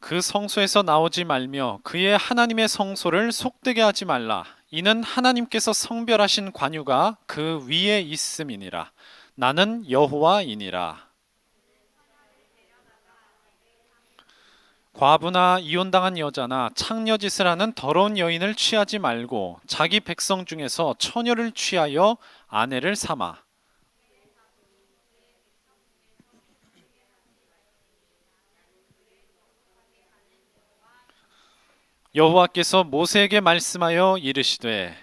그 성소에서 나오지 말며 그의 하나님의 성소를 속되게 하지 말라. 이는 하나님께서 성별하신 관유가 그 위에 있음이니라. 나는 여호와이니라. 과부나 이혼당한 여자나 창녀짓을 하는 더러운 여인을 취하지 말고 자기 백성 중에서 처녀를 취하여 아내를 삼아. 여호와께서 모세에게 말씀하여 이르시되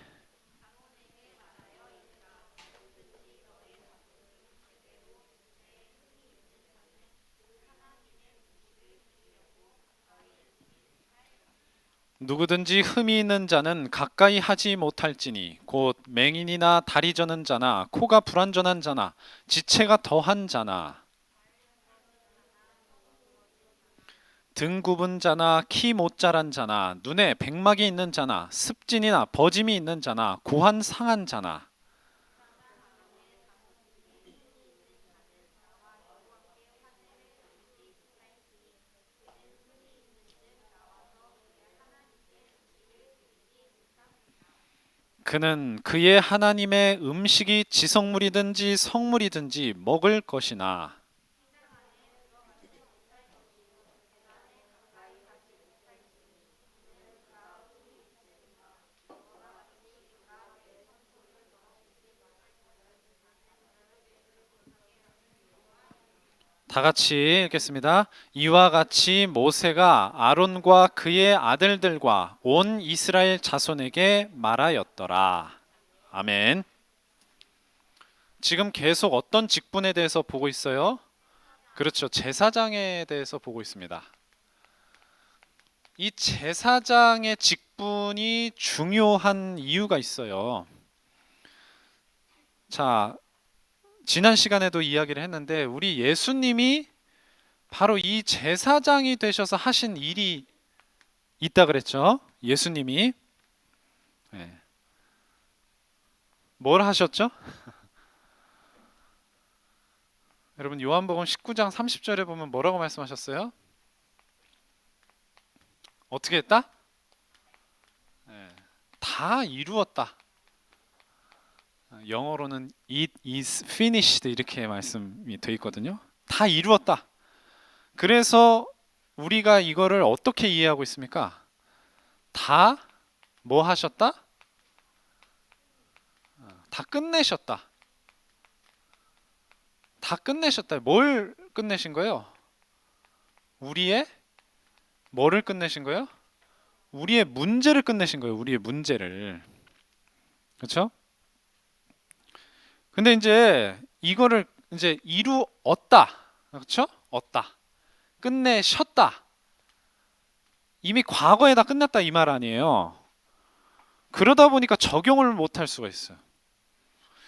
누구든지 흠이 있는 자는 가까이 하지 못할지니 곧 맹인이나 다리 저는 자나 코가 불완전한 자나 지체가 더한 자나 등 굽은 자나 키 못 자란 자나 눈에 백막이 있는 자나 습진이나 버짐이 있는 자나 고한 상한 자나 그는 그의 하나님의 음식이 지성물이든지 성물이든지 먹을 것이나. 다 같이 읽겠습니다. 이와 같이 모세가 아론과 그의 아들들과 온 이스라엘 자손에게 말하였더라. 아멘. 지금 계속 어떤 직분에 대해서 보고 있어요? 그렇죠. 제사장에 대해서 보고 있습니다. 이 제사장의 직분이 중요한 이유가 있어요. 자, 지난 시간에도 이야기를 했는데 우리 예수님이 바로 이 제사장이 되셔서 하신 일이 있다 그랬죠. 예수님이 네. 뭘 하셨죠? 여러분 요한복음 19장 30절에 보면 뭐라고 말씀하셨어요? 어떻게 했다? 네. 다 이루었다. 영어로는 It is finished 이렇게 말씀이 되어 있거든요. 다 이루었다. 그래서 우리가 이거를 어떻게 이해하고 있습니까? 다 뭐 하셨다? 다 끝내셨다. 다 끝내셨다. 뭘 끝내신 거예요? 우리의 뭐를 끝내신 거예요? 우리의 문제를 끝내신 거예요. 우리의 문제를. 그렇죠? 근데 이제 이거를 이제 이루었다. 그렇죠? 얻다. 끝내셨다. 이미 과거에 다 끝났다 이 말 아니에요. 그러다 보니까 적용을 못 할 수가 있어요.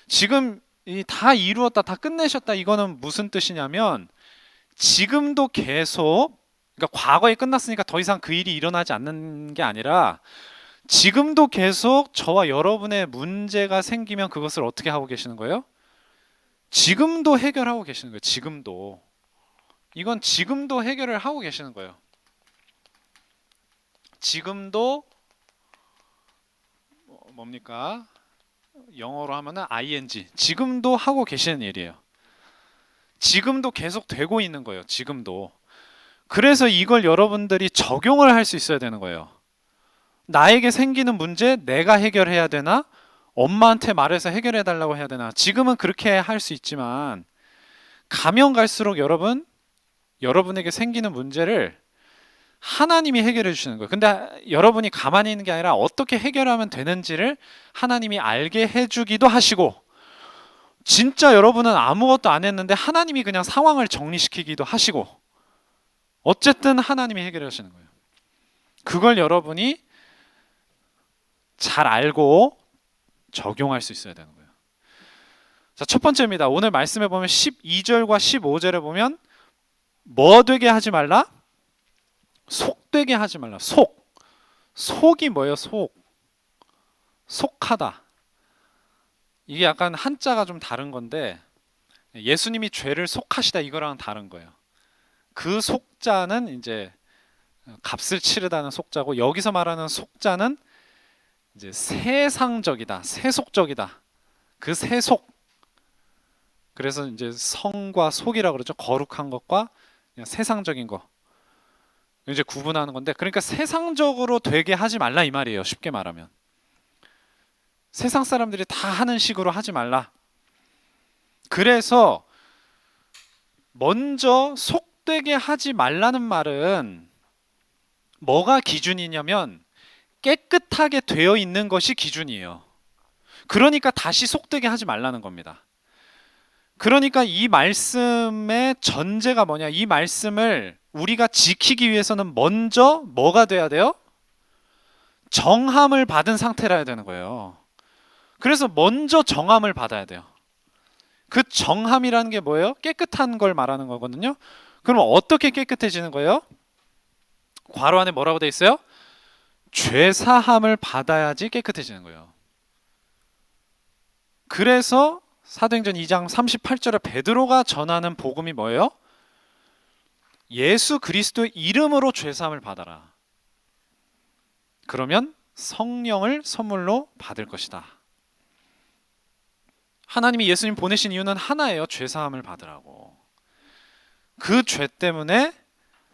지금 다 이루었다, 다 끝내셨다 이거는 무슨 뜻이냐면 지금도 계속 그러니까 과거에 끝났으니까 더 이상 그 일이 일어나지 않는 게 아니라 지금도 계속 저와 여러분의 문제가 생기면 그것을 어떻게 하고 계시는 거예요? 지금도 해결하고 계시는 거예요. 지금도. 이건 지금도 해결을 하고 계시는 거예요. 지금도 뭡니까? 영어로 하면은 ing. 지금도 하고 계시는 일이에요. 지금도 계속 되고 있는 거예요. 지금도. 그래서 이걸 여러분들이 적용을 할 수 있어야 되는 거예요. 나에게 생기는 문제 내가 해결해야 되나? 엄마한테 말해서 해결해 달라고 해야 되나? 지금은 그렇게 할 수 있지만 가면 갈수록 여러분에게 생기는 문제를 하나님이 해결해 주시는 거예요. 근데 여러분이 가만히 있는 게 아니라 어떻게 해결하면 되는지를 하나님이 알게 해주기도 하시고 진짜 여러분은 아무것도 안 했는데 하나님이 그냥 상황을 정리시키기도 하시고 어쨌든 하나님이 해결해 주시는 거예요. 그걸 여러분이 잘 알고 적용할 수 있어야 되는 거예요. 자, 첫 번째입니다. 오늘 말씀에 보면 12절과 15절에 보면 뭐 되게 하지 말라? 속되게 하지 말라. 속이 뭐예요? 속하다. 이게 약간 한자가 좀 다른 건데 예수님이 죄를 속하시다 이거랑은 다른 거예요. 그 속자는 이제 값을 치르다는 속자고, 여기서 말하는 속자는 이제 세상적이다, 세속적이다. 그 세속. 그래서 이제 성과 속이라고 그러죠. 거룩한 것과 그냥 세상적인 거. 이제 구분하는 건데, 그러니까 세상적으로 되게 하지 말라 이 말이에요. 쉽게 말하면. 세상 사람들이 다 하는 식으로 하지 말라. 그래서 먼저 속되게 하지 말라는 말은 뭐가 기준이냐면 깨끗하게 되어 있는 것이 기준이에요. 그러니까 다시 속되게 하지 말라는 겁니다. 그러니까 이 말씀의 전제가 뭐냐? 이 말씀을 우리가 지키기 위해서는 먼저 뭐가 돼야 돼요? 정함을 받은 상태라 해야 되는 거예요. 그래서 먼저 정함을 받아야 돼요. 그 정함이라는 게 뭐예요? 깨끗한 걸 말하는 거거든요. 그럼 어떻게 깨끗해지는 거예요? 괄호 안에 뭐라고 돼 있어요? 죄사함을 받아야지 깨끗해지는 거예요. 그래서 사도행전 2장 38절에 베드로가 전하는 복음이 뭐예요? 예수 그리스도의 이름으로 죄사함을 받아라. 그러면 성령을 선물로 받을 것이다. 하나님이 예수님 보내신 이유는 하나예요. 죄사함을 받으라고. 그 죄 때문에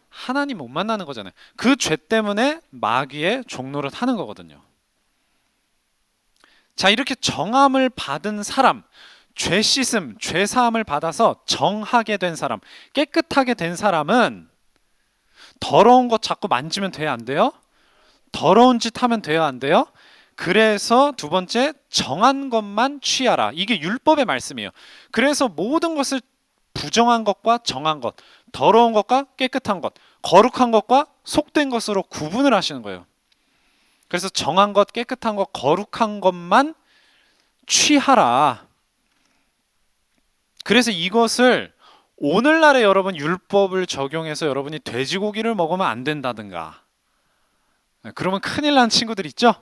하나님 못 만나는 거잖아요. 그 죄 때문에 마귀의 종노릇 하는 거거든요. 자, 이렇게 정함을 받은 사람, 죄 씻음, 죄 사함을 받아서 정하게 된 사람, 깨끗하게 된 사람은 더러운 것 자꾸 만지면 돼요, 안 돼요? 더러운 짓 하면 돼요, 안 돼요? 그래서 두 번째, 정한 것만 취하라. 이게 율법의 말씀이에요. 그래서 모든 것을 부정한 것과 정한 것, 더러운 것과 깨끗한 것, 거룩한 것과 속된 것으로 구분을 하시는 거예요. 그래서 정한 것, 깨끗한 것, 거룩한 것만 취하라. 그래서 이것을 오늘날에 여러분 율법을 적용해서 여러분이 돼지고기를 먹으면 안 된다든가, 그러면 큰일 난 친구들 있죠?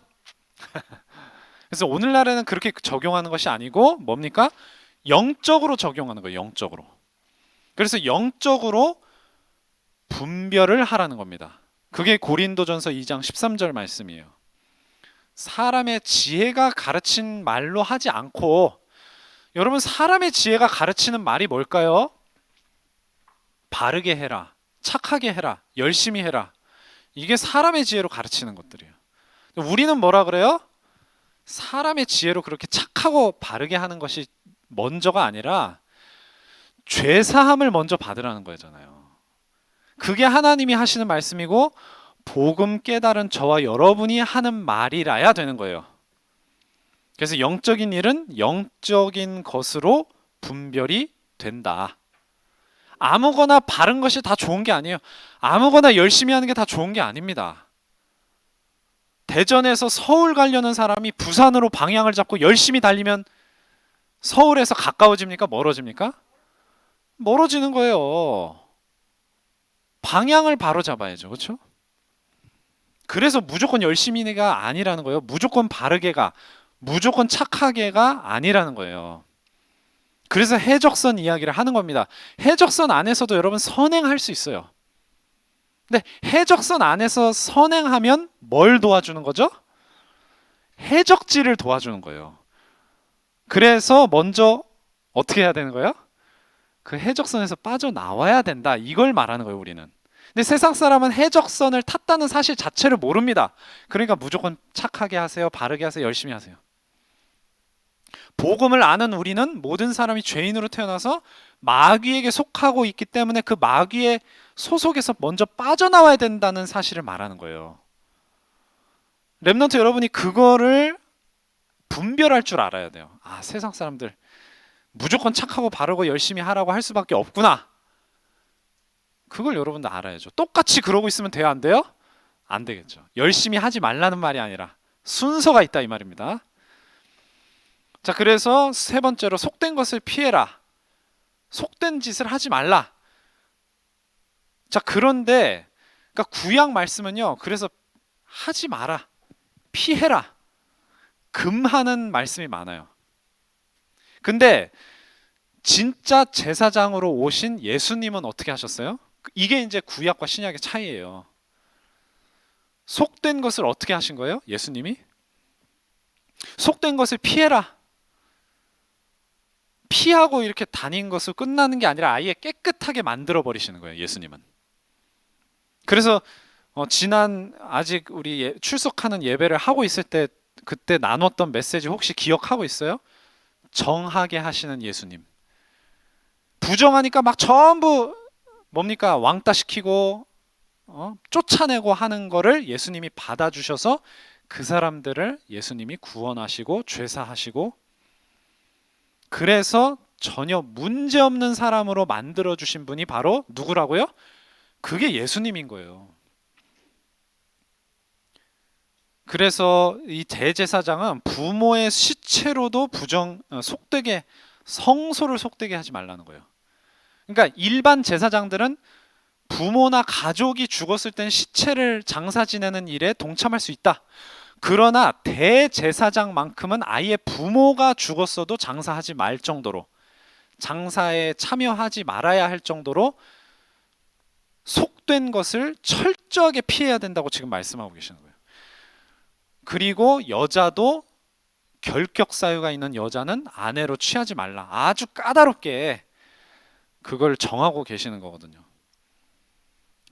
그래서 오늘날에는 그렇게 적용하는 것이 아니고 뭡니까? 영적으로 적용하는 거예요. 영적으로. 그래서 영적으로 분별을 하라는 겁니다. 그게 고린도전서 2장 13절 말씀이에요. 사람의 지혜가 가르친 말로 하지 않고, 여러분 사람의 지혜가 가르치는 말이 뭘까요? 바르게 해라, 착하게 해라, 열심히 해라. 이게 사람의 지혜로 가르치는 것들이에요. 우리는 뭐라 그래요? 사람의 지혜로 그렇게 착하고 바르게 하는 것이 먼저가 아니라 죄사함을 먼저 받으라는 거잖아요. 그게 하나님이 하시는 말씀이고 복음 깨달은 저와 여러분이 하는 말이라야 되는 거예요. 그래서 영적인 일은 영적인 것으로 분별이 된다. 아무거나 바른 것이 다 좋은 게 아니에요. 아무거나 열심히 하는 게 다 좋은 게 아닙니다. 대전에서 서울 가려는 사람이 부산으로 방향을 잡고 열심히 달리면 서울에서 가까워집니까? 멀어집니까? 멀어지는 거예요. 방향을 바로 잡아야죠. 그렇죠? 그래서 무조건 열심히가 아니라는 거예요. 무조건 바르게가, 무조건 착하게가 아니라는 거예요. 그래서 해적선 이야기를 하는 겁니다. 해적선 안에서도 여러분 선행할 수 있어요. 근데 해적선 안에서 선행하면 뭘 도와주는 거죠? 해적지를 도와주는 거예요. 그래서 먼저 어떻게 해야 되는 거예요? 그 해적선에서 빠져나와야 된다. 이걸 말하는 거예요, 우리는. 근데 세상 사람은 해적선을 탔다는 사실 자체를 모릅니다. 그러니까 무조건 착하게 하세요, 바르게 하세요, 열심히 하세요. 복음을 아는 우리는 모든 사람이 죄인으로 태어나서 마귀에게 속하고 있기 때문에 그 마귀의 소속에서 먼저 빠져나와야 된다는 사실을 말하는 거예요. 렘넌트 여러분이 그거를 분별할 줄 알아야 돼요. 아, 세상 사람들 무조건 착하고 바르고 열심히 하라고 할 수밖에 없구나. 그걸 여러분도 알아야죠. 똑같이 그러고 있으면 돼요, 안 돼요? 안 되겠죠. 열심히 하지 말라는 말이 아니라 순서가 있다 이 말입니다. 자, 그래서 세 번째로 속된 것을 피해라. 속된 짓을 하지 말라. 자, 그런데 그러니까 구약 말씀은요, 그래서 하지 마라, 피해라, 금하는 말씀이 많아요. 근데 진짜 제사장으로 오신 예수님은 어떻게 하셨어요? 이게 이제 구약과 신약의 차이예요. 속된 것을 어떻게 하신 거예요? 예수님이 속된 것을 피해라. 피하고 이렇게 다닌 것으로 끝나는 게 아니라 아예 깨끗하게 만들어 버리시는 거예요, 예수님은. 그래서 지난 아직 우리 출석하는 예배를 하고 있을 때 그때 나눴던 메시지 혹시 기억하고 있어요? 정하게 하시는 예수님. 부정하니까 막 전부 뭡니까? 왕따 시키고 쫓아내고 하는 거를 예수님이 받아주셔서 그 사람들을 예수님이 구원하시고 죄사하시고 그래서 전혀 문제없는 사람으로 만들어주신 분이 바로 누구라고요? 그게 예수님인 거예요. 그래서 이 대제사장은 부모의 시체로도 속되게 성소를 속되게 하지 말라는 거예요. 그러니까 일반 제사장들은 부모나 가족이 죽었을 땐 시체를 장사 지내는 일에 동참할 수 있다. 그러나 대제사장만큼은 아예 부모가 죽었어도 장사하지 말 정도로 장사에 참여하지 말아야 할 정도로 속된 것을 철저하게 피해야 된다고 지금 말씀하고 계시는 거예요. 그리고 여자도 결격 사유가 있는 여자는 아내로 취하지 말라. 아주 까다롭게 그걸 정하고 계시는 거거든요.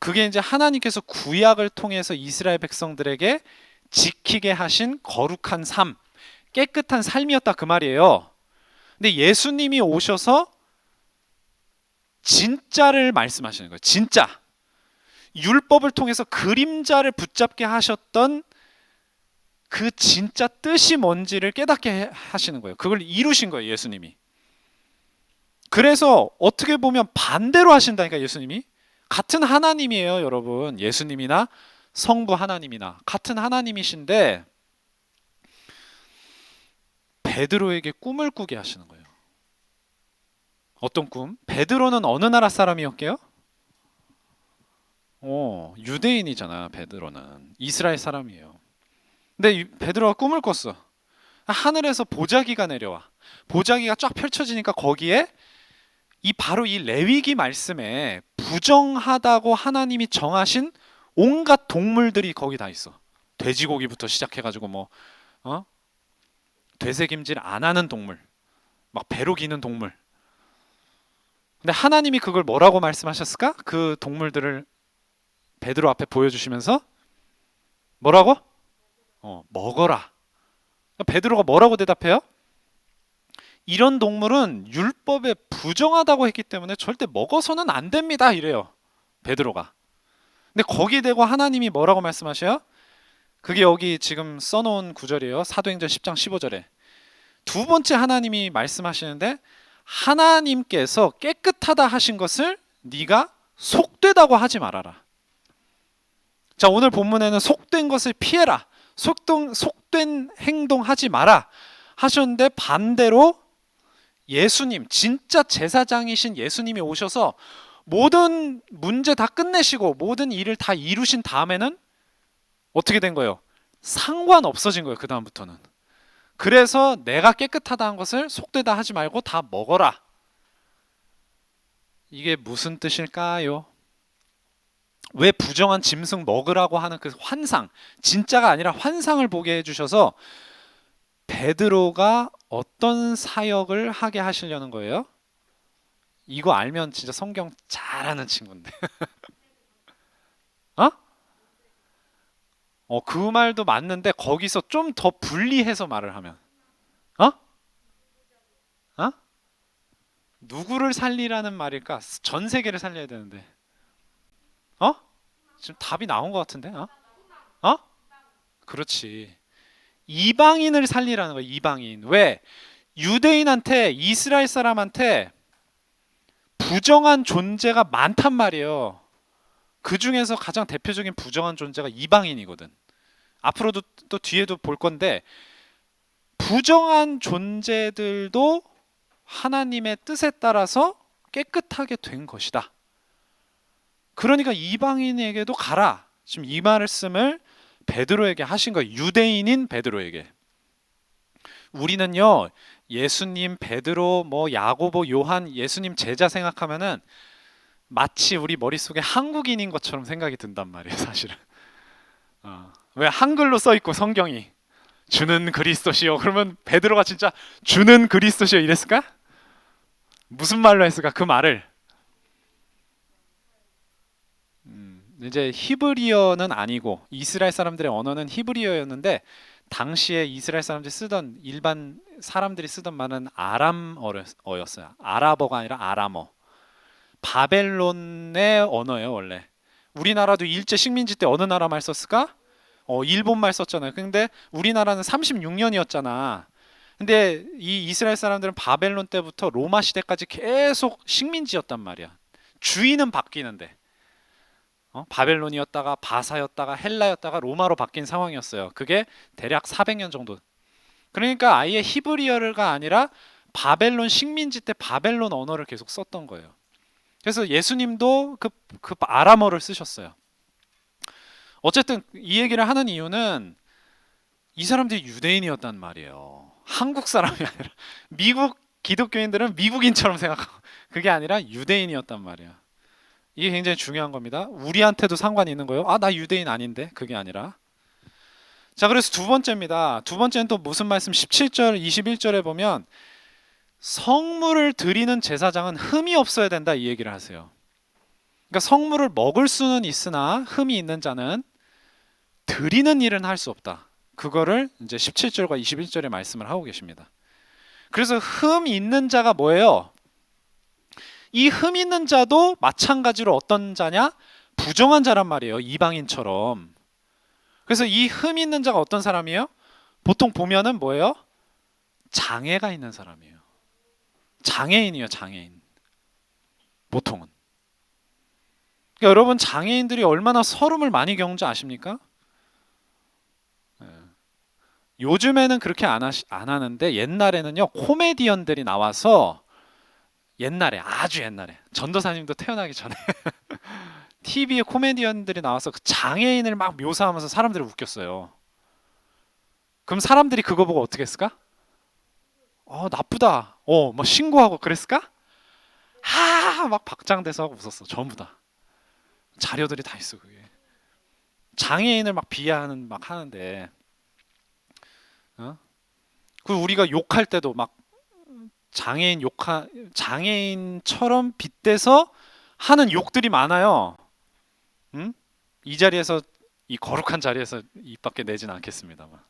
그게 이제 하나님께서 구약을 통해서 이스라엘 백성들에게 지키게 하신 거룩한 삶, 깨끗한 삶이었다 그 말이에요. 근데 예수님이 오셔서 진짜를 말씀하시는 거예요. 진짜. 율법을 통해서 그림자를 붙잡게 하셨던 그 진짜 뜻이 뭔지를 깨닫게 하시는 거예요. 그걸 이루신 거예요, 예수님이. 그래서 어떻게 보면 반대로 하신다니까, 예수님이. 같은 하나님이에요, 여러분. 예수님이나 성부 하나님이나 같은 하나님이신데 베드로에게 꿈을 꾸게 하시는 거예요. 어떤 꿈? 베드로는 어느 나라 사람이었게요? 유대인이잖아. 베드로는 이스라엘 사람이에요. 근데 베드로가 꿈을 꿨어. 하늘에서 보자기가 내려와. 보자기가 쫙 펼쳐지니까 거기에 바로 이 레위기 말씀에 부정하다고 하나님이 정하신 온갖 동물들이 거기 다 있어. 돼지고기부터 시작해가지고 되새김질 안 하는 동물, 막 배로 기는 동물. 근데 하나님이 그걸 뭐라고 말씀하셨을까? 그 동물들을 베드로 앞에 보여주시면서 뭐라고? 먹어라. 베드로가 뭐라고 대답해요? 이런 동물은 율법에 부정하다고 했기 때문에 절대 먹어서는 안 됩니다. 이래요. 베드로가. 근데 거기에 대고 하나님이 뭐라고 말씀하셔요? 그게 여기 지금 써놓은 구절이에요. 사도행전 10장 15절에. 두 번째 하나님이 말씀하시는데 하나님께서 깨끗하다 하신 것을 네가 속되다고 하지 말아라. 자, 오늘 본문에는 속된 것을 피해라. 속된 행동하지 마라 하셨는데 반대로 예수님, 진짜 제사장이신 예수님이 오셔서 모든 문제 다 끝내시고 모든 일을 다 이루신 다음에는 어떻게 된 거예요? 상관없어진 거예요. 그 다음부터는. 그래서 내가 깨끗하다 한 것을 속되다 하지 말고 다 먹어라. 이게 무슨 뜻일까요? 왜 부정한 짐승 먹으라고 하는 그 환상, 진짜가 아니라 환상을 보게 해주셔서 베드로가 어떤 사역을 하게 하시려는 거예요? 이거 알면 진짜 성경 잘하는 친구인데. 그 말도 맞는데 거기서 좀 더 분리해서 말을 하면 누구를 살리라는 말일까? 전 세계를 살려야 되는데. 지금 답이 나온 것 같은데? 그렇지. 이방인을 살리라는 거야. 이방인. 왜? 유대인한테, 이스라엘 사람한테 부정한 존재가 많단 말이에요. 그 중에서 가장 대표적인 부정한 존재가 이방인이거든. 앞으로도 또 뒤에도 볼 건데 부정한 존재들도 하나님의 뜻에 따라서 깨끗하게 된 것이다. 그러니까 이방인에게도 가라. 지금 이 말씀을 베드로에게 하신 거예요. 유대인인 베드로에게. 우리는요, 예수님, 베드로, 야고보, 요한, 예수님 제자 생각하면은 마치 우리 머릿속에 한국인인 것처럼 생각이 든단 말이에요, 사실은. 왜 한글로 써 있고 성경이 주는 그리스도시요. 그러면 베드로가 진짜 주는 그리스도시요 이랬을까? 무슨 말로 했을까? 그 말을 이제 히브리어는 아니고 이스라엘 사람들의 언어는 히브리어였는데 당시에 이스라엘 사람들이 쓰던 일반 사람들이 쓰던 말은 아람어였어요. 아랍어가 아니라 아람어. 바벨론의 언어예요 원래. 우리나라도 일제 식민지 때 어느 나라 말 썼을까? 일본 말 썼잖아요. 근데 우리나라는 36년이었잖아. 근데 이 이스라엘 사람들은 바벨론 때부터 로마 시대까지 계속 식민지였단 말이야. 주인은 바뀌는데 바벨론이었다가 바사였다가 헬라였다가 로마로 바뀐 상황이었어요. 그게 대략 400년 정도. 그러니까 아예 히브리어가 아니라 바벨론 식민지 때 바벨론 언어를 계속 썼던 거예요. 그래서 예수님도 그 아람어를 쓰셨어요. 어쨌든 이 얘기를 하는 이유는 이 사람들이 유대인이었단 말이에요. 한국 사람이 아니라 미국 기독교인들은 미국인처럼 생각하고 그게 아니라 유대인이었단 말이야. 이게 굉장히 중요한 겁니다. 우리한테도 상관이 있는 거예요. 나 유대인 아닌데. 그게 아니라. 자, 그래서 두 번째입니다. 두 번째는 또 무슨 말씀 17절 21절에 보면 성물을 드리는 제사장은 흠이 없어야 된다 이 얘기를 하세요. 그러니까 성물을 먹을 수는 있으나 흠이 있는 자는 드리는 일은 할 수 없다. 그거를 이제 17절과 21절에 말씀을 하고 계십니다. 그래서 흠 있는 자가 뭐예요? 이 흠 있는 자도 마찬가지로 어떤 자냐? 부정한 자란 말이에요. 이방인처럼. 그래서 이 흠 있는 자가 어떤 사람이에요? 보통 보면은 뭐예요? 장애가 있는 사람이에요. 장애인이에요, 장애인. 보통은. 그러니까 여러분 장애인들이 얼마나 서름을 많이 겪는지 아십니까? 요즘에는 그렇게 안 하는데 옛날에는요 코미디언들이 나와서 옛날에 아주 옛날에 전도사님도 태어나기 전에 TV에 코미디언들이 나와서 그 장애인을 막 묘사하면서 사람들을 웃겼어요. 그럼 사람들이 그거 보고 어떻게 했을까? 나쁘다. 뭐 신고하고 그랬을까? 막 박장대소 하고 웃었어. 전부 다. 자료들이 다 있어 그게. 장애인을 막 비하하는 막 하는데 그 우리가 욕할 때도 막 장애인처럼 빗대서 하는 욕들이 많아요. 이 자리에서 이 거룩한 자리에서 입 밖에 내진 않겠습니다만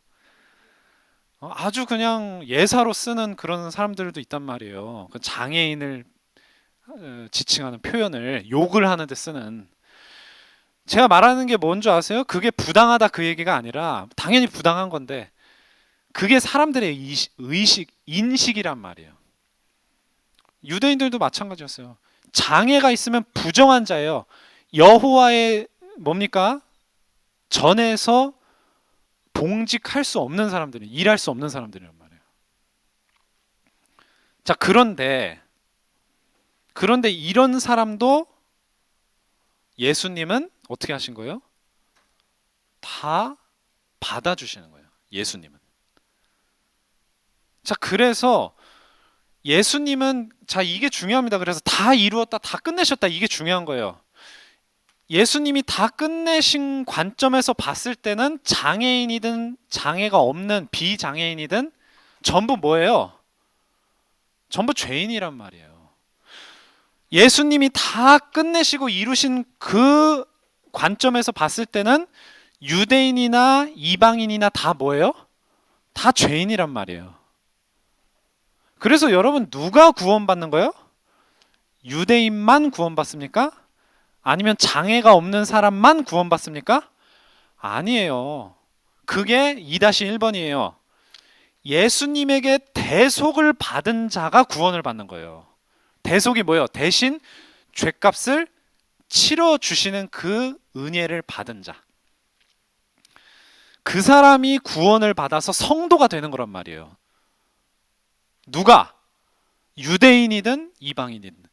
아주 그냥 예사로 쓰는 그런 사람들도 있단 말이에요. 그 장애인을 지칭하는 표현을 욕을 하는데 쓰는. 제가 말하는 게 뭔지 아세요? 그게 부당하다 그 얘기가 아니라 당연히 부당한 건데 그게 사람들의 인식이란 말이에요. 유대인들도 마찬가지였어요. 장애가 있으면 부정한 자예요. 여호와의 뭡니까? 전에서 봉직할 수 없는 사람들이, 일할 수 없는 사람들이란 말이에요. 자, 그런데 이런 사람도 예수님은 어떻게 하신 거예요? 다 받아주시는 거예요. 예수님은. 자, 그래서 예수님은 이게 중요합니다. 그래서 다 이루었다, 다 끝내셨다 이게 중요한 거예요. 예수님이 다 끝내신 관점에서 봤을 때는 장애인이든 장애가 없는 비장애인이든 전부 뭐예요? 전부 죄인이란 말이에요. 예수님이 다 끝내시고 이루신 그 관점에서 봤을 때는 유대인이나 이방인이나 다 뭐예요? 다 죄인이란 말이에요. 그래서 여러분 누가 구원받는 거예요? 유대인만 구원받습니까? 아니면 장애가 없는 사람만 구원받습니까? 아니에요. 그게 2-1번이에요. 예수님에게 대속을 받은 자가 구원을 받는 거예요. 대속이 뭐예요? 대신 죄값을 치러주시는 그 은혜를 받은 자. 그 사람이 구원을 받아서 성도가 되는 거란 말이에요. 누가? 유대인이든 이방인이든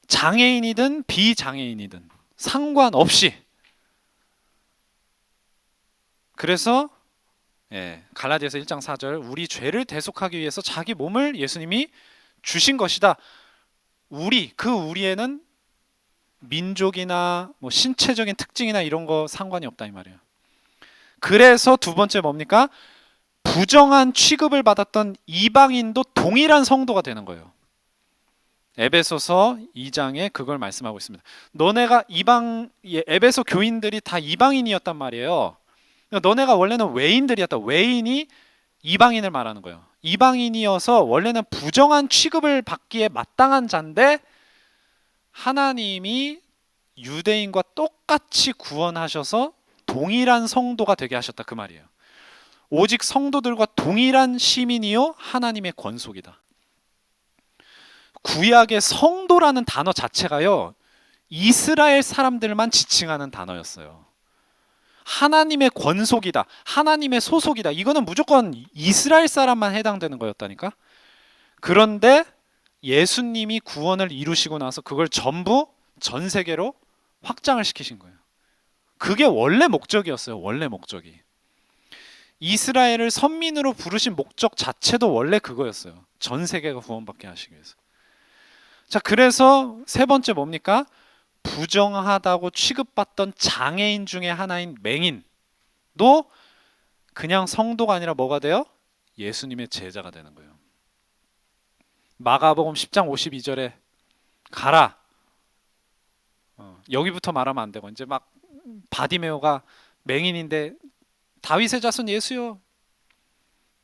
장애인이든 비장애인이든 상관없이. 그래서 갈라디아서 1장 4절 우리 죄를 대속하기 위해서 자기 몸을 예수님이 주신 것이다. 우리에는 민족이나 뭐 신체적인 특징이나 이런 거 상관이 없다 이 말이에요. 그래서 두 번째 뭡니까? 부정한 취급을 받았던 이방인도 동일한 성도가 되는 거예요. 에베소서 2장에 그걸 말씀하고 있습니다. 너네가 에베소 교인들이 다 이방인이었단 말이에요. 너네가 원래는 외인들이었다. 외인이 이방인을 말하는 거예요. 이방인이어서 원래는 부정한 취급을 받기에 마땅한 자인데 하나님이 유대인과 똑같이 구원하셔서 동일한 성도가 되게 하셨다 그 말이에요. 오직 성도들과 동일한 시민이요 하나님의 권속이다. 구약의 성도라는 단어 자체가요 이스라엘 사람들만 지칭하는 단어였어요. 하나님의 권속이다, 하나님의 소속이다, 이거는 무조건 이스라엘 사람만 해당되는 거였다니까. 그런데 예수님이 구원을 이루시고 나서 그걸 전부 전 세계로 확장을 시키신 거예요. 그게 원래 목적이었어요. 원래 목적이. 이스라엘을 선민으로 부르신 목적 자체도 원래 그거였어요. 전 세계가 구원받게 하시기 위해서. 자, 그래서 세 번째 뭡니까? 부정하다고 취급받던 장애인 중에 하나인 맹인도 그냥 성도가 아니라 뭐가 돼요? 예수님의 제자가 되는 거예요. 마가복음 10장 52절에 가라. 여기부터 말하면 안 되고 이제 막 바디메오가 맹인인데 다윗의 자손 예수요.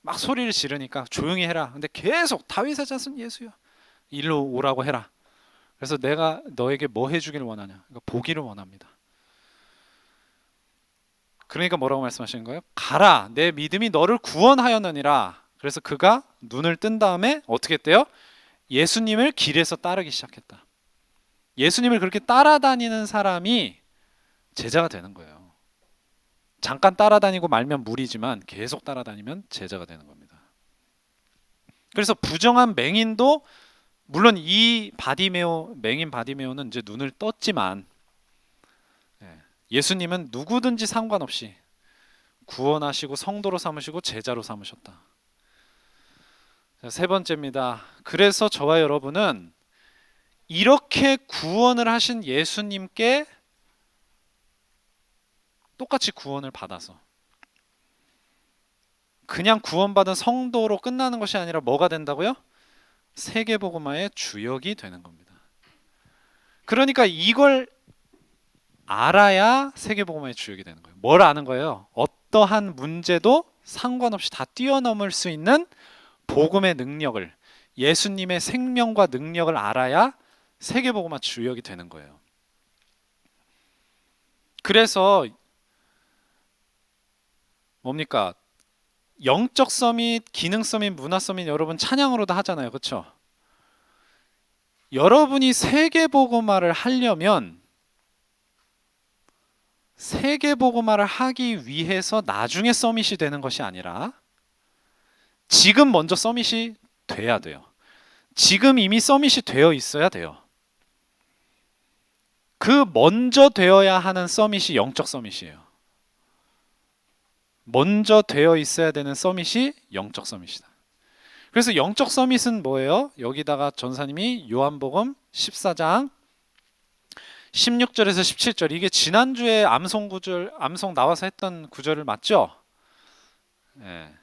막 소리를 지르니까 조용히 해라. 근데 계속 다윗의 자손 예수요. 일로 오라고 해라. 그래서 내가 너에게 뭐 해주길 원하냐? 그러니까 보기를 원합니다. 그러니까 뭐라고 말씀하시는 거예요? 가라, 내 믿음이 너를 구원하였느니라. 그래서 그가 눈을 뜬 다음에 어떻게 했대요? 예수님을 길에서 따르기 시작했다. 예수님을 그렇게 따라다니는 사람이 제자가 되는 거예요. 잠깐 따라다니고 말면 무리지만 계속 따라다니면 제자가 되는 겁니다. 그래서 부정한 맹인도 물론 이 맹인 바디메오는 이제 눈을 떴지만 예수님은 누구든지 상관없이 구원하시고 성도로 삼으시고 제자로 삼으셨다. 자, 세 번째입니다. 그래서 저와 여러분은 이렇게 구원을 하신 예수님께 똑같이 구원을 받아서 그냥 구원받은 성도로 끝나는 것이 아니라 뭐가 된다고요? 세계복음화의 주역이 되는 겁니다. 그러니까 이걸 알아야 세계복음화의 주역이 되는 거예요. 뭘 아는 거예요? 어떠한 문제도 상관없이 다 뛰어넘을 수 있는 복음의 능력을, 예수님의 생명과 능력을 알아야 세계복음화 주역이 되는 거예요. 그래서 뭡니까? 영적 서밋, 기능 서밋, 문화 서밋 여러분 찬양으로도 하잖아요. 그렇죠? 여러분이 세계복음화를 하려면 세계복음화를 하기 위해서 나중에 서밋이 되는 것이 아니라 지금 먼저 서밋이 돼야 돼요. 지금 이미 서밋이 되어 있어야 돼요. 그 먼저 되어야 하는 서밋이 영적 서밋이에요. 먼저 되어 있어야 되는 서밋이 영적 서밋이다. 그래서 영적 서밋은 뭐예요? 여기다가 전사님이 요한복음 14장 16절에서 17절, 이게 지난주에 암송 나와서 했던 구절을 맞죠? 네.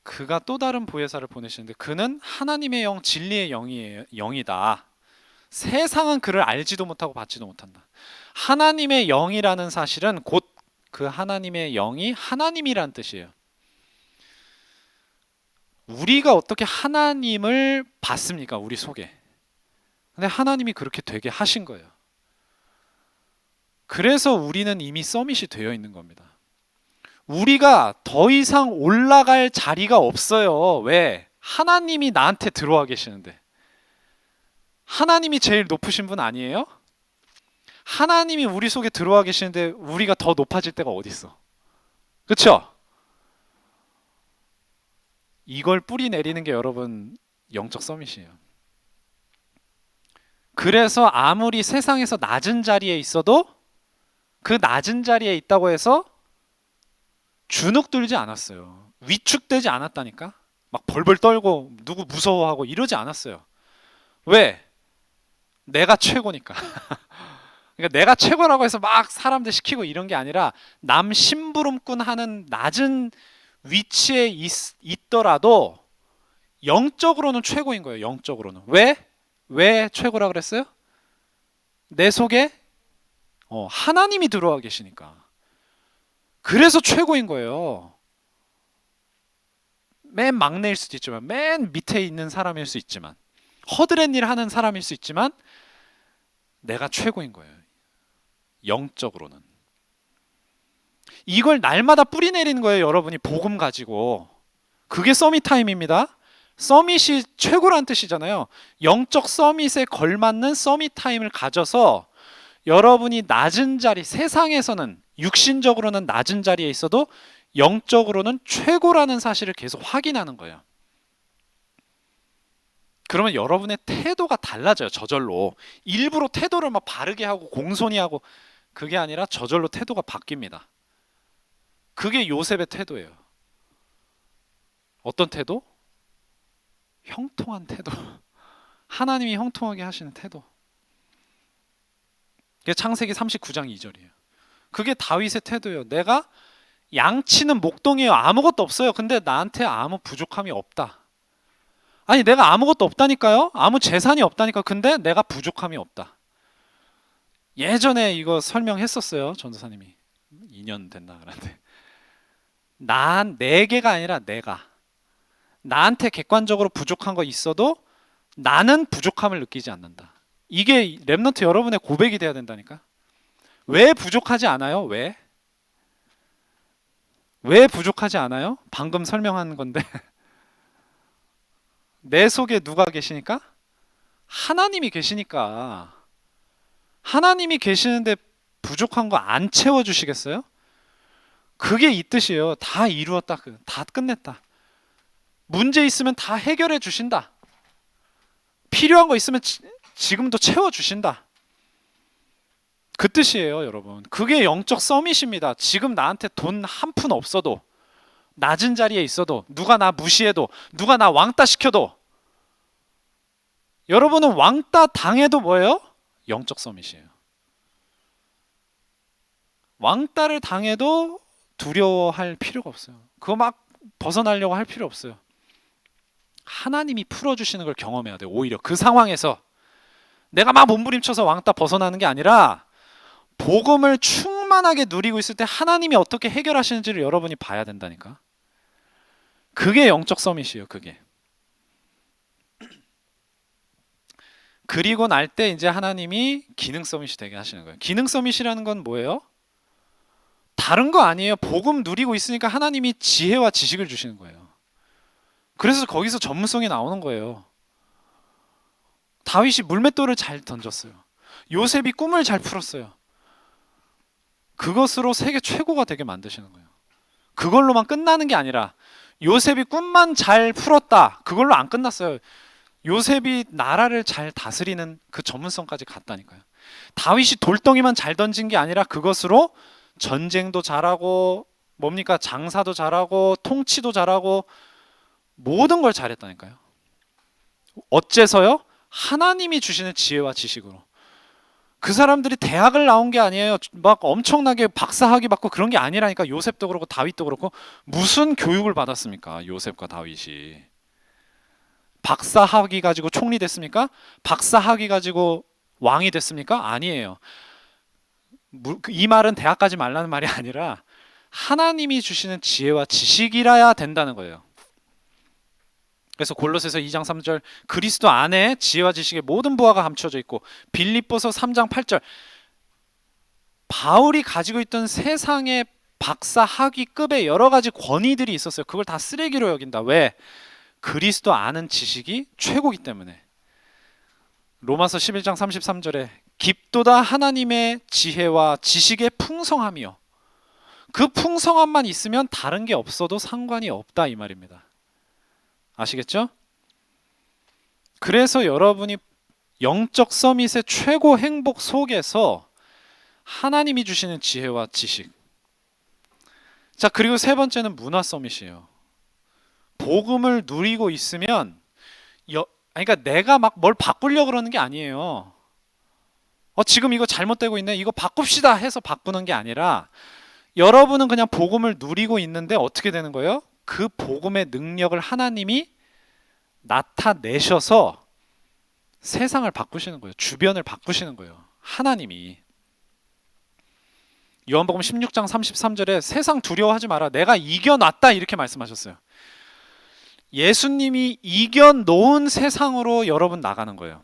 그가 또 다른 보혜사를 보내시는데 그는 하나님의 영, 진리의 영이다. 세상은 그를 알지도 못하고 받지도 못한다. 하나님의 영이라는 사실은 곧 그 하나님의 영이 하나님이란 뜻이에요. 우리가 어떻게 하나님을 받습니까? 우리 속에. 근데 하나님이 그렇게 되게 하신 거예요. 그래서 우리는 이미 서밋이 되어 있는 겁니다. 우리가 더 이상 올라갈 자리가 없어요. 왜? 하나님이 나한테 들어와 계시는데. 하나님이 제일 높으신 분 아니에요? 하나님이 우리 속에 들어와 계시는데 우리가 더 높아질 때가 어디 있어? 그렇죠? 이걸 뿌리 내리는 게 여러분 영적 서밋이에요. 그래서 아무리 세상에서 낮은 자리에 있어도 그 낮은 자리에 있다고 해서 주눅 들지 않았어요. 위축되지 않았다니까. 막 벌벌 떨고 누구 무서워하고 이러지 않았어요. 왜? 내가 최고니까. 그러니까 내가 최고라고 해서 막 사람들 시키고 이런 게 아니라 남 심부름꾼 하는 낮은 위치에 있더라도 영적으로는 최고인 거예요. 영적으로는. 왜? 왜 최고라 그랬어요? 내 속에 하나님이 들어와 계시니까. 그래서 최고인 거예요. 맨 막내일 수도 있지만, 맨 밑에 있는 사람일 수 있지만, 허드렛 일 하는 사람일 수 있지만, 내가 최고인 거예요. 영적으로는. 이걸 날마다 뿌리 내리는 거예요. 여러분이 복음 가지고. 그게 서밋 타임입니다. 서밋이 최고란 뜻이잖아요. 영적 서밋에 걸맞는 서밋 타임을 가져서 여러분이 낮은 자리, 세상에서는 육신적으로는 낮은 자리에 있어도 영적으로는 최고라는 사실을 계속 확인하는 거예요. 그러면 여러분의 태도가 달라져요. 저절로. 일부러 태도를 막 바르게 하고 공손히 하고 그게 아니라 저절로 태도가 바뀝니다. 그게 요셉의 태도예요. 어떤 태도? 형통한 태도. 하나님이 형통하게 하시는 태도. 그게 창세기 39장 2절이에요. 그게 다윗의 태도예요. 내가 양치는 목동이에요. 아무것도 없어요. 근데 나한테 아무 부족함이 없다. 아니 내가 아무것도 없다니까요. 아무 재산이 없다니까. 근데 내가 부족함이 없다. 예전에 이거 설명했었어요. 전도사님이. 2년 됐나 그런데. 내게가 아니라 내가. 나한테 객관적으로 부족한 거 있어도 나는 부족함을 느끼지 않는다. 이게 랩넌트 여러분의 고백이 돼야 된다니까. 왜 부족하지 않아요? 왜? 왜 부족하지 않아요? 방금 설명한 건데 내 속에 누가 계시니까? 하나님이 계시니까. 하나님이 계시는데 부족한 거 안 채워주시겠어요? 그게 이 뜻이에요. 다 이루었다. 다 끝냈다. 문제 있으면 다 해결해 주신다. 필요한 거 있으면 지금도 채워주신다. 그 뜻이에요, 여러분. 그게 영적 서밋입니다. 지금 나한테 돈 한 푼 없어도, 낮은 자리에 있어도, 누가 나 무시해도, 누가 나 왕따 시켜도, 여러분은 왕따 당해도 뭐예요? 영적 서밋이에요. 왕따를 당해도 두려워할 필요가 없어요. 그거 막 벗어나려고 할 필요 없어요. 하나님이 풀어주시는 걸 경험해야 돼요. 오히려 그 상황에서 내가 막 몸부림쳐서 왕따 벗어나는 게 아니라 복음을 충만하게 누리고 있을 때 하나님이 어떻게 해결하시는지를 여러분이 봐야 된다니까. 그게 영적 서밋이에요. 그게. 그리고 날 때 이제 하나님이 기능 서밋이 되게 하시는 거예요. 기능 서밋이라는 건 뭐예요? 다른 거 아니에요. 복음 누리고 있으니까 하나님이 지혜와 지식을 주시는 거예요. 그래서 거기서 전문성이 나오는 거예요. 다윗이 물맷돌을 잘 던졌어요. 요셉이 꿈을 잘 풀었어요. 그것으로 세계 최고가 되게 만드시는 거예요. 그걸로만 끝나는 게 아니라 요셉이 꿈만 잘 풀었다. 그걸로 안 끝났어요. 요셉이 나라를 잘 다스리는 그 전문성까지 갔다니까요. 다윗이 돌덩이만 잘 던진 게 아니라 그것으로 전쟁도 잘하고 뭡니까? 장사도 잘하고 통치도 잘하고 모든 걸 잘했다니까요. 어째서요? 하나님이 주시는 지혜와 지식으로. 그 사람들이 대학을 나온 게 아니에요. 막 엄청나게 박사학위 받고 그런 게 아니라니까. 요셉도 그렇고 다윗도 그렇고. 무슨 교육을 받았습니까? 요셉과 다윗이. 박사학위 가지고 총리 됐습니까? 박사학위 가지고 왕이 됐습니까? 아니에요. 이 말은 대학 가지 말라는 말이 아니라 하나님이 주시는 지혜와 지식이라야 된다는 거예요. 그래서 골로새서 2장 3절 그리스도 안에 지혜와 지식의 모든 부하가 감춰져 있고, 빌립보서 3장 8절 바울이 가지고 있던 세상의 박사 학위급의 여러 가지 권위들이 있었어요. 그걸 다 쓰레기로 여긴다. 왜? 그리스도 아는 지식이 최고기 때문에. 로마서 11장 33절에 깊도다 하나님의 지혜와 지식의 풍성함이요. 그 풍성함만 있으면 다른 게 없어도 상관이 없다 이 말입니다. 아시겠죠? 그래서 여러분이 영적 서밋의 최고 행복 속에서 하나님이 주시는 지혜와 지식. 자, 그리고 세 번째는 문화 서밋이에요. 복음을 누리고 있으면 그러니까 내가 막 뭘 바꾸려고 그러는 게 아니에요. 지금 이거 잘못되고 있네. 이거 바꿉시다 해서 바꾸는 게 아니라 여러분은 그냥 복음을 누리고 있는데 어떻게 되는 거예요? 그 복음의 능력을 하나님이 나타내셔서 세상을 바꾸시는 거예요. 주변을 바꾸시는 거예요. 하나님이. 요한복음 16장 33절에 세상 두려워하지 마라. 내가 이겨놨다 이렇게 말씀하셨어요. 예수님이 이겨놓은 세상으로 여러분 나가는 거예요.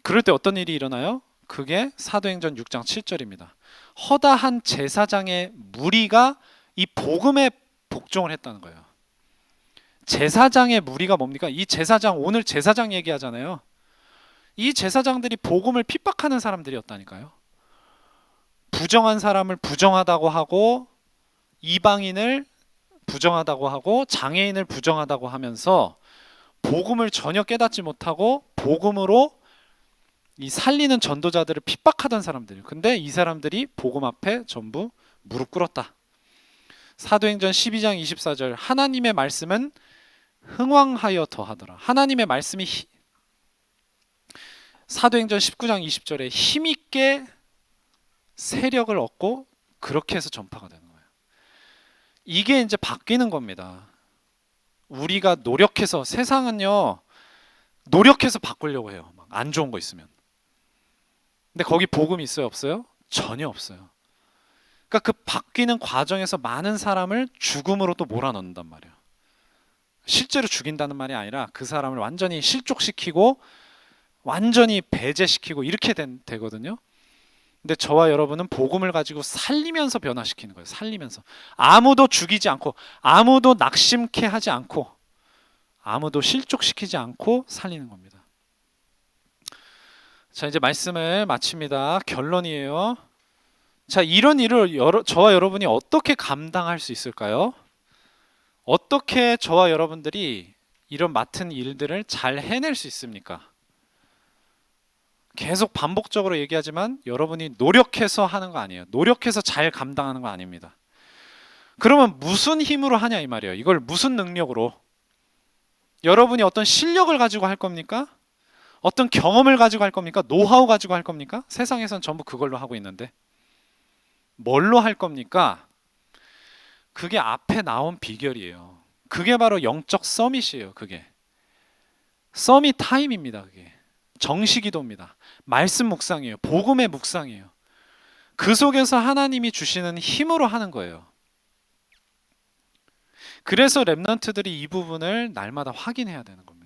그럴 때 어떤 일이 일어나요? 그게 사도행전 6장 7절입니다. 허다한 제사장의 무리가 이 복음에 복종을 했다는 거예요. 제사장의 무리가 뭡니까? 이 제사장, 오늘 제사장 얘기하잖아요. 이 제사장들이 복음을 핍박하는 사람들이었다니까요. 부정한 사람을 부정하다고 하고, 이방인을 부정하다고 하고, 장애인을 부정하다고 하면서 복음을 전혀 깨닫지 못하고 복음으로 이 살리는 전도자들을 핍박하던 사람들이에요. 근데 이 사람들이 복음 앞에 전부 무릎 꿇었다. 사도행전 12장 24절, 하나님의 말씀은 흥왕하여 더하더라. 하나님의 말씀이 사도행전 19장 20절에 힘있게 세력을 얻고 그렇게 해서 전파가 되는 거예요. 이게 이제 바뀌는 겁니다. 우리가 노력해서, 세상은요 노력해서 바꾸려고 해요. 막 안 좋은 거 있으면. 근데 거기 복음이 있어요, 없어요? 전혀 없어요. 그러니까 그 바뀌는 과정에서 많은 사람을 죽음으로 또 몰아넣는단 말이에요. 실제로 죽인다는 말이 아니라 그 사람을 완전히 실족시키고 완전히 배제시키고 이렇게 되거든요. 근데 저와 여러분은 복음을 가지고 살리면서 변화시키는 거예요. 살리면서. 아무도 죽이지 않고, 아무도 낙심케 하지 않고, 아무도 실족시키지 않고 살리는 겁니다. 자, 이제 말씀을 마칩니다. 결론이에요. 자, 이런 일을 저와 여러분이 어떻게 감당할 수 있을까요? 어떻게 저와 여러분들이 이런 맡은 일들을 잘 해낼 수 있습니까? 계속 반복적으로 얘기하지만 여러분이 노력해서 하는 거 아니에요. 노력해서 잘 감당하는 거 아닙니다. 그러면 무슨 힘으로 하냐 이 말이에요. 이걸 무슨 능력으로? 여러분이 어떤 실력을 가지고 할 겁니까? 어떤 경험을 가지고 할 겁니까? 노하우 가지고 할 겁니까? 세상에선 전부 그걸로 하고 있는데 뭘로 할 겁니까? 그게 앞에 나온 비결이에요. 그게 바로 영적 서밋이에요. 그게 서밋 타임입니다. 그게 정시기도입니다. 말씀 묵상이에요. 복음의 묵상이에요. 그 속에서 하나님이 주시는 힘으로 하는 거예요. 그래서 렘넌트들이 이 부분을 날마다 확인해야 되는 겁니다.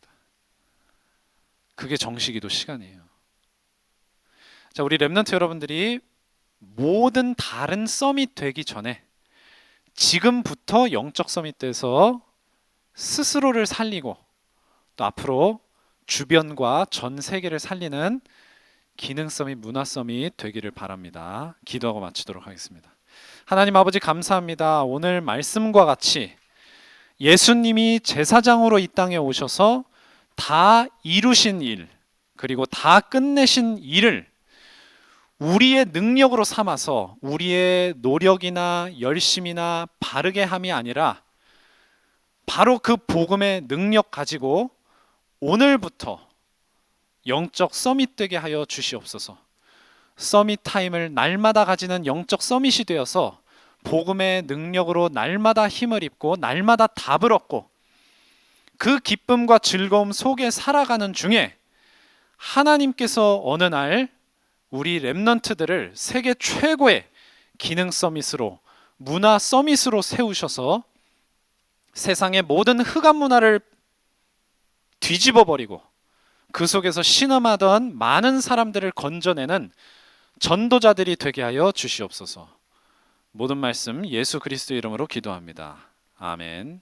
그게 정시기도 시간이에요. 자, 우리 렘넌트 여러분들이 모든 다른 서밋 되기 전에 지금부터 영적 서밋 돼서 스스로를 살리고 또 앞으로 주변과 전 세계를 살리는 기능 서밋, 문화 서밋 되기를 바랍니다. 기도하고 마치도록 하겠습니다. 하나님 아버지 감사합니다. 오늘 말씀과 같이 예수님이 제사장으로 이 땅에 오셔서 다 이루신 일, 그리고 다 끝내신 일을 우리의 능력으로 삼아서 우리의 노력이나 열심이나 바르게 함이 아니라 바로 그 복음의 능력 가지고 오늘부터 영적 서밋 되게 하여 주시옵소서. 서밋 타임을 날마다 가지는 영적 서밋이 되어서 복음의 능력으로 날마다 힘을 입고 날마다 답을 얻고 그 기쁨과 즐거움 속에 살아가는 중에 하나님께서 어느 날 우리 렘넌트들을 세계 최고의 기능 서밋으로, 문화 서밋으로 세우셔서 세상의 모든 흑암 문화를 뒤집어 버리고 그 속에서 신음하던 많은 사람들을 건져내는 전도자들이 되게 하여 주시옵소서. 모든 말씀 예수 그리스도 이름으로 기도합니다. 아멘.